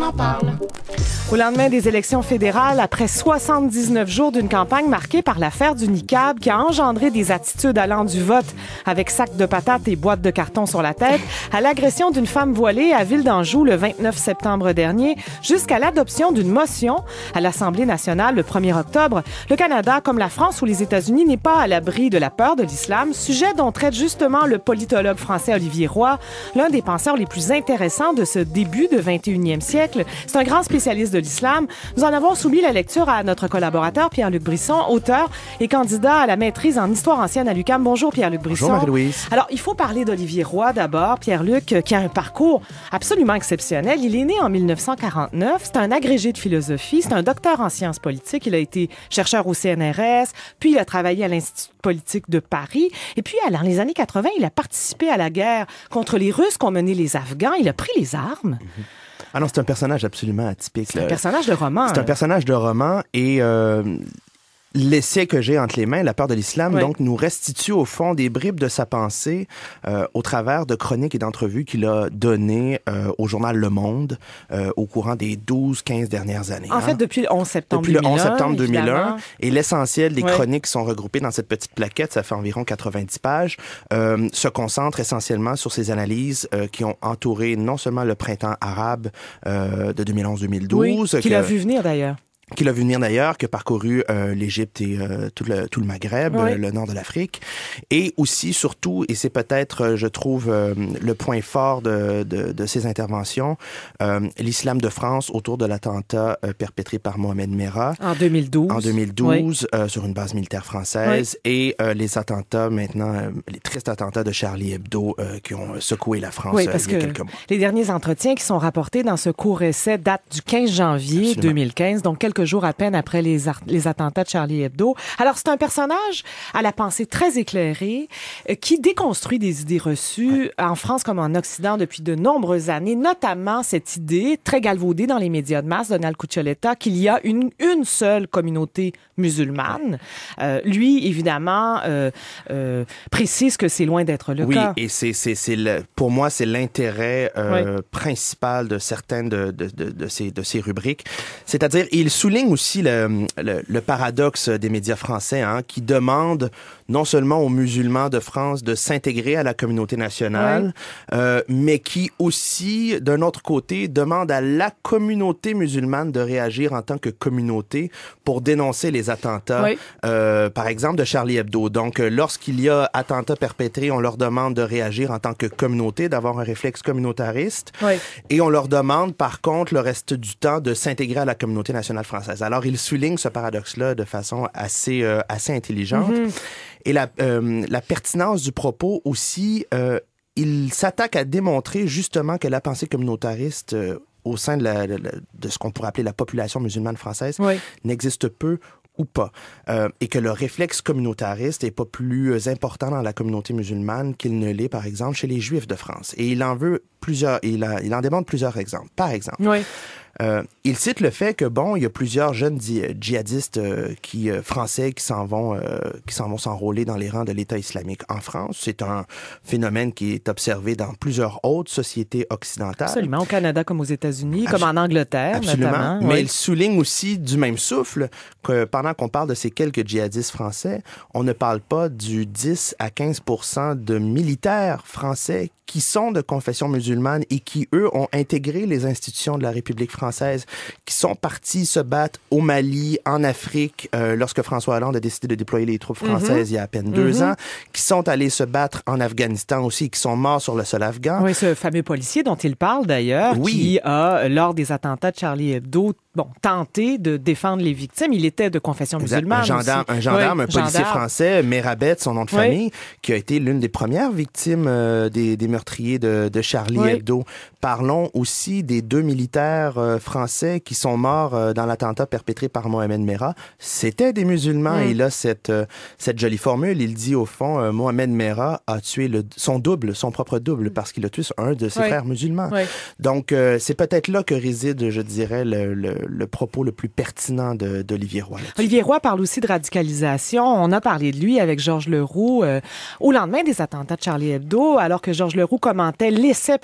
en parle. Au lendemain des élections fédérales, après 79 jours d'une campagne marquée par l'affaire du niqab qui a engendré des attitudes allant du vote avec sacs de patates et boîtes de carton sur la tête, à l'agression d'une femme voilée à Ville d'Anjou le 29 septembre dernier, jusqu'à l'adoption d'une motion à l'Assemblée nationale le 1er octobre, le Canada, comme la France ou les États-Unis, n'est pas à l'abri de la peur de l'islam, sujet dont traite justement le politologue français Olivier Roy, l'un des penseurs les plus intéressants de ce début de 21e siècle. C'est un grand spécialiste de l'islam. Nous en avons soumis la lecture à notre collaborateur Pierre-Luc Brisson, auteur et candidat à la maîtrise en histoire ancienne à l'UQAM. Bonjour Pierre-Luc Brisson. Bonjour Marie-Louise. Alors, il faut parler d'Olivier Roy d'abord. Pierre-Luc, qui a un parcours absolument exceptionnel. Il est né en 1949. C'est un agrégé de philosophie. C'est un docteur en sciences politiques. Il a été chercheur au CNRS, puis il a travaillé à l'Institut politique de Paris. Et puis, dans les années 80, il a participé à la guerre contre les Russes qu'ont mené les Afghans. Il a pris les armes. Ah non, c'est un personnage absolument atypique. C'est un personnage de roman. C'est un personnage de roman et l'essai que j'ai entre les mains, La peur de l'islam, donc nous restitue au fond des bribes de sa pensée au travers de chroniques et d'entrevues qu'il a données au journal Le Monde au courant des 12-15 dernières années. En fait, depuis le 11 septembre 2001. Depuis le 11 septembre 2001. Évidemment. Et l'essentiel des chroniques qui sont regroupées dans cette petite plaquette, ça fait environ 90 pages, se concentre essentiellement sur ces analyses qui ont entouré non seulement le printemps arabe de 2011-2012. Qu'il a vu venir d'ailleurs. Qu'il a vu venir d'ailleurs, qui a parcouru l'Égypte et tout le Maghreb, le nord de l'Afrique. Et aussi, surtout, et c'est peut-être, je trouve, le point fort de ces interventions, l'islam de France autour de l'attentat perpétré par Mohamed Merah. En 2012. En 2012, sur une base militaire française. Et les attentats maintenant, les tristes attentats de Charlie Hebdo qui ont secoué la France il y a quelques mois. Les derniers entretiens qui sont rapportés dans ce court essai datent du 15 janvier Absolument. 2015, donc quelques jours à peine après les attentats de Charlie Hebdo. Alors, c'est un personnage à la pensée très éclairée qui déconstruit des idées reçues en France comme en Occident depuis de nombreuses années, notamment cette idée très galvaudée dans les médias de masse, Donald Cuccioletta, qu'il y a une seule communauté musulmane. Lui, évidemment, précise que c'est loin d'être le cas. Oui, et pour moi, c'est l'intérêt principal de certaines de ces rubriques. C'est-à-dire, il souligne aussi le paradoxe des médias français qui demandent non seulement aux musulmans de France de s'intégrer à la communauté nationale, mais qui aussi, d'un autre côté, demandent à la communauté musulmane de réagir en tant que communauté pour dénoncer les attentats, par exemple, de Charlie Hebdo. Donc, lorsqu'il y a attentats perpétrés, on leur demande de réagir en tant que communauté, d'avoir un réflexe communautariste, et on leur demande, par contre, le reste du temps, de s'intégrer à la communauté nationale française. Alors, il souligne ce paradoxe-là de façon assez intelligente. Et la pertinence du propos aussi, il s'attaque à démontrer justement que la pensée communautariste au sein de ce qu'on pourrait appeler la population musulmane française n'existe peu ou pas. Et que le réflexe communautariste est pas plus important dans la communauté musulmane qu'il ne l'est, par exemple, chez les Juifs de France. Et il en veut plusieurs, il en démontre plusieurs exemples. Par exemple, il cite le fait que il y a plusieurs jeunes djihadistes français qui s'en vont s'enrôler dans les rangs de l'État islamique en France. C'est un phénomène qui est observé dans plusieurs autres sociétés occidentales. Absolument, au Canada comme aux États-Unis, comme en Angleterre notamment. Mais il souligne aussi du même souffle que pendant qu'on parle de ces quelques djihadistes français, on ne parle pas du 10 à 15% de militaires français qui sont de confession musulmane et qui, eux, ont intégré les institutions de la République française, qui sont partis se battre au Mali, en Afrique, lorsque François Hollande a décidé de déployer les troupes françaises il y a à peine 2 ans, qui sont allés se battre en Afghanistan aussi, qui sont morts sur le sol afghan. Oui, ce fameux policier dont il parle d'ailleurs, qui a, lors des attentats de Charlie Hebdo, tenté de défendre les victimes. Il était de confession musulmane. Un gendarme, un policier français, Merabet, son nom de famille, qui a été l'une des premières victimes des meurtriers de Charlie Hebdo. Parlons aussi des 2 militaires français qui sont morts dans l'attentat perpétré par Mohamed Merah. C'était des musulmans. Et là, cette jolie formule, il dit au fond, Mohamed Merah a tué son propre double, parce qu'il a tué un de ses frères musulmans. Donc, c'est peut-être là que réside, je dirais, le propos le plus pertinent d'Olivier Roy. Là-dessus. Olivier Roy parle aussi de radicalisation. On a parlé de lui avec Georges Leroux au lendemain des attentats de Charlie Hebdo, alors que Georges Leroux commentait l'essai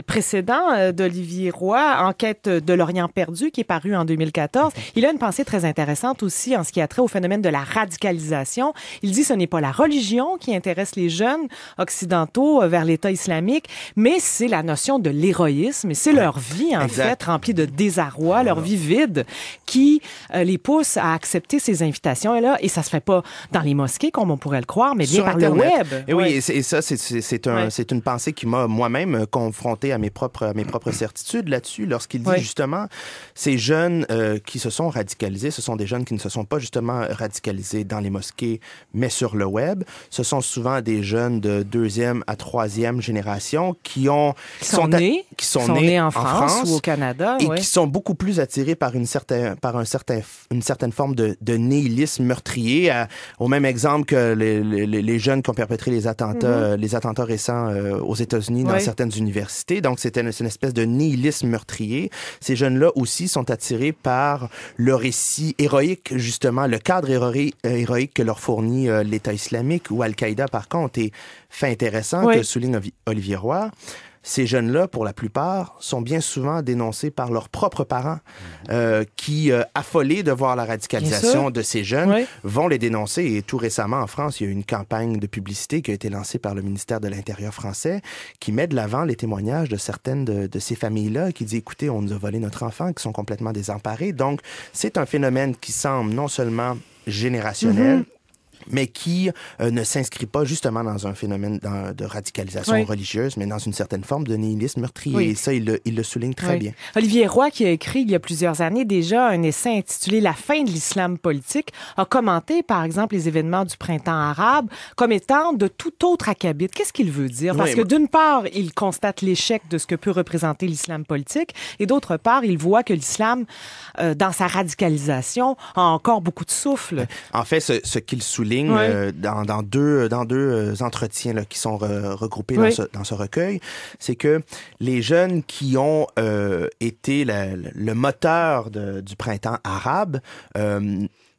précédent d'Olivier Roy, Enquête de l'Orient perdu, qui est paru en 2014. Il a une pensée très intéressante aussi en ce qui a trait au phénomène de la radicalisation. Il dit que ce n'est pas la religion qui intéresse les jeunes occidentaux vers l'État islamique, mais c'est la notion de l'héroïsme et c'est leur vie, en fait, remplie de désarroi, leur vie vide, qui les pousse à accepter ces invitations-là. Et ça se fait pas dans les mosquées, comme on pourrait le croire, mais bien sur par Internet. le web. Et oui, et ça, c'est une pensée qui m'a moi-même confronté à mes propres certitudes là-dessus, lorsqu'il dit justement, ces jeunes qui se sont radicalisés, ce sont des jeunes qui ne se sont pas justement radicalisés dans les mosquées, mais sur le web. Ce sont souvent des jeunes de 2e à 3e génération qui sont nés en France ou au Canada. Et qui sont beaucoup plus attirés par une certaine forme de nihilisme meurtrier, au même exemple que les jeunes qui ont perpétré les attentats récents aux États-Unis dans certaines universités. Donc, c'est une espèce de nihilisme meurtrier. Ces jeunes-là aussi sont attirés par le récit héroïque, justement, le cadre héroïque que leur fournit l'État islamique ou Al-Qaïda, par contre. Et fait intéressant que souligne Olivier Roy, ces jeunes-là, pour la plupart, sont bien souvent dénoncés par leurs propres parents qui, affolés de voir la radicalisation de ces jeunes, vont les dénoncer. Et tout récemment, en France, il y a eu une campagne de publicité qui a été lancée par le ministère de l'Intérieur français qui met de l'avant les témoignages de certaines de ces familles-là qui disent, écoutez, on nous a volé notre enfant, qui sont complètement désemparés. Donc, c'est un phénomène qui semble non seulement générationnel, mais qui ne s'inscrit pas justement dans un phénomène de radicalisation religieuse, mais dans une certaine forme de nihilisme meurtrier. Et ça, il le souligne très bien. Olivier Roy, qui a écrit il y a plusieurs années déjà un essai intitulé « La fin de l'islam politique », a commenté, par exemple, les événements du printemps arabe comme étant de tout autre acabit. Qu'est-ce qu'il veut dire? Parce que d'une part, il constate l'échec de ce que peut représenter l'islam politique, et d'autre part, il voit que l'islam, dans sa radicalisation, a encore beaucoup de souffle. En fait, ce qu'il souligne dans deux entretiens là, qui sont regroupés dans ce recueil, c'est que les jeunes qui ont été le moteur du printemps arabe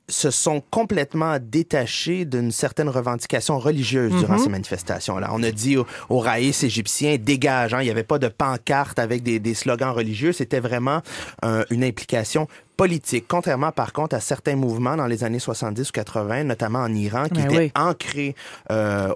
se sont complètement détachés d'une certaine revendication religieuse durant ces manifestations-là. On a dit aux raïs égyptiens, dégage, hein, il n'y avait pas de pancarte avec des slogans religieux, c'était vraiment une implication politique, contrairement par contre à certains mouvements dans les années 70 ou 80, notamment en Iran, qui étaient ancrés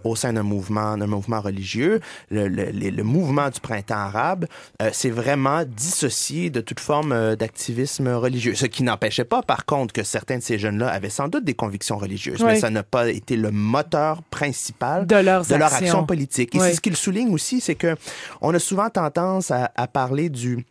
au sein d'un mouvement religieux. Le mouvement du printemps arabe s'est vraiment dissocié de toute forme d'activisme religieux. Ce qui n'empêchait pas, par contre, que certains de ces jeunes-là avaient sans doute des convictions religieuses, mais ça n'a pas été le moteur principal de leur action politique. Et c'est ce qu'il souligne aussi, c'est que on a souvent tendance à parler du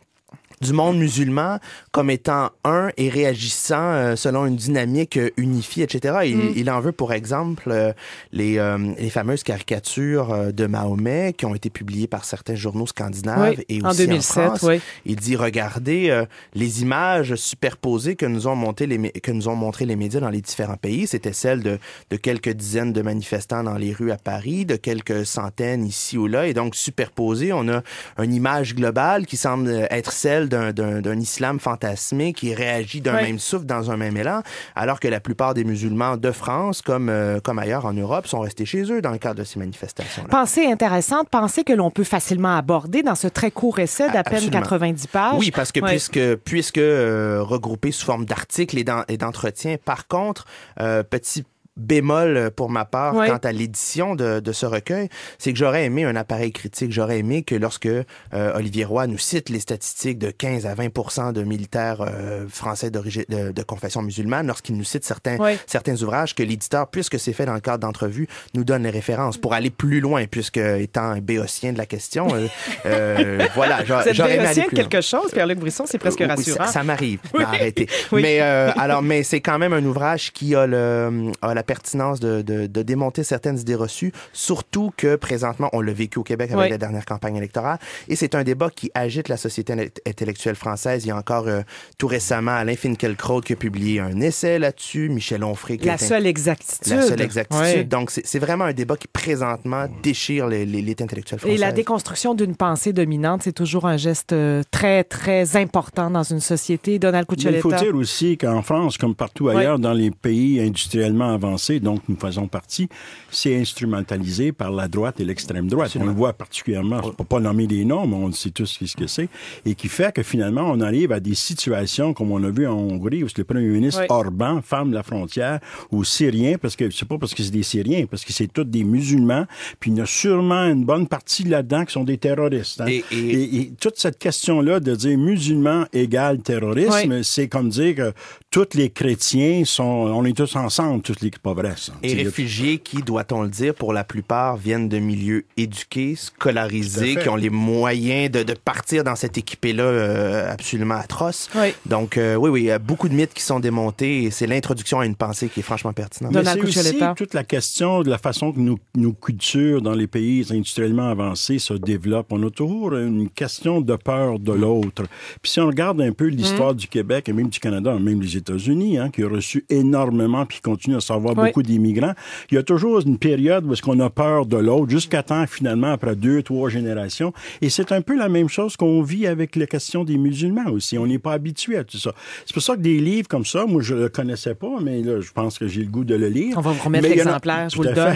monde musulman comme étant un et réagissant selon une dynamique unifiée, etc. Il en veut pour exemple les fameuses caricatures de Mahomet qui ont été publiées par certains journaux scandinaves et aussi en 2007, en France. Il dit, regardez les images superposées que nous ont montré les médias dans les différents pays. C'était celle de quelques dizaines de manifestants dans les rues à Paris, de quelques centaines ici ou là. Et donc, superposées, on a une image globale qui semble être celle d'un islam fantasmé qui réagit d'un même souffle dans un même élan, alors que la plupart des musulmans de France, comme ailleurs en Europe, sont restés chez eux dans le cadre de ces manifestations-là. Pensée intéressante, pensée que l'on peut facilement aborder dans ce très court essai d'à peine 90 pages. Oui, parce que puisque regroupé sous forme d'articles et d'entretiens, par contre, petit bémol pour ma part quant à l'édition de ce recueil, c'est que j'aurais aimé un appareil critique. J'aurais aimé que lorsque Olivier Roy nous cite les statistiques de 15 à 20% de militaires français de confession musulmane, lorsqu'il nous cite certains ouvrages, que l'éditeur, puisque c'est fait dans le cadre d'entrevues, nous donne les références pour aller plus loin, puisque étant un béotien de la question, voilà, j'aurais aimé aller plus loin. Quelque chose, Pierre-Luc Brisson, c'est presque rassurant. Ça m'arrive, arrêtez. Mais c'est quand même un ouvrage qui a la pertinence de démonter certaines idées reçues, surtout que présentement, on l'a vécu au Québec avec la dernière campagne électorale, et c'est un débat qui agite la société intellectuelle française. Il y a encore tout récemment Alain Finkielkraut qui a publié un essai là-dessus, Michel Onfray. La seule exactitude. La seule exactitude. Donc, c'est vraiment un débat qui présentement déchire l'élite intellectuelle française. Et la déconstruction d'une pensée dominante, c'est toujours un geste très, très important dans une société. Donald Cuccioletta. Il faut dire aussi qu'en France, comme partout ailleurs, dans les pays industriellement avancés, dont nous faisons partie, c'est instrumentalisé par la droite et l'extrême droite. On le voit particulièrement, je ne peux pas nommer des noms, mais on sait tous ce que c'est, et qui fait que finalement, on arrive à des situations comme on a vu en Hongrie, où le premier ministre Orban ferme la frontière aux Syriens, parce que c'est pas parce que c'est des Syriens, parce que c'est tous des musulmans, puis il y en a sûrement une bonne partie là-dedans qui sont des terroristes. Hein. Et toute cette question-là de dire musulman égale terrorisme, c'est comme dire que tous les chrétiens on est tous ensemble, tous les pas vrai, ça. Et réfugiés qui, doit-on le dire, pour la plupart, viennent de milieux éduqués, scolarisés, qui ont les moyens de partir dans cette équipée-là absolument atroce. Donc, oui, il y a beaucoup de mythes qui sont démontés et c'est l'introduction à une pensée qui est franchement pertinente. Mais c'est aussi toute la question de la façon que nos cultures dans les pays industriellement avancés se développent. On a toujours une question de peur de l'autre. Puis si on regarde un peu l'histoire du Québec et même du Canada, même des États-Unis, qui a reçu énormément puis continue à recevoir beaucoup d'immigrants, il y a toujours une période où est-ce qu'on a peur de l'autre, jusqu'à temps, finalement, après 2, 3 générations. Et c'est un peu la même chose qu'on vit avec la question des musulmans aussi. On n'est pas habitué à tout ça. C'est pour ça que des livres comme ça, moi, je le connaissais pas, mais là, je pense que j'ai le goût de le lire. On va vous remettre l'exemplaire, je vous le donne.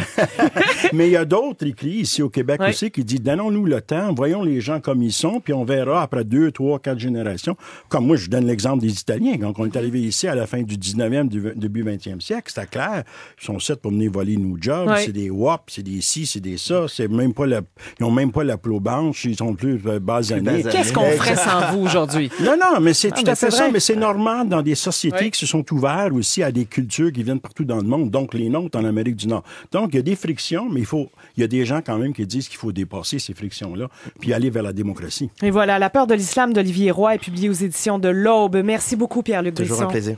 Mais il y a d'autres écrits ici au Québec aussi qui disent, donnons-nous le temps, voyons les gens comme ils sont, puis on verra après 2, 3, 4 générations. Comme moi, je donne l'exemple des Italiens. Quand on est arrivé ici à la fin du 19e, début 20e siècle, c'était clair. Ils sont là pour venir voler nos jobs. C'est des WAP, c'est des ci, c'est des ça. C'est même pas ils n'ont même pas la peau blanche. Ils sont plus basanés. Qu'est-ce qu'on ferait sans vous aujourd'hui? Non, mais c'est tout à fait ça. Mais c'est normal dans des sociétés qui se sont ouvertes aussi à des cultures qui viennent partout dans le monde. Donc, les nôtres en Amérique du Nord. Donc, il y a des frictions, mais il y a des gens quand même qui disent qu'il faut dépasser ces frictions-là puis aller vers la démocratie. Et voilà, La peur de l'islam d'Olivier Roy est publié aux éditions de l'Aube. Merci beaucoup, Pierre-Luc Besson. Toujours un plaisir.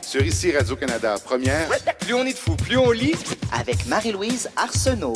Sur ici Radio-Canada Première, plus on est de fous, plus on lit. Avec Marie-Louise Arsenault.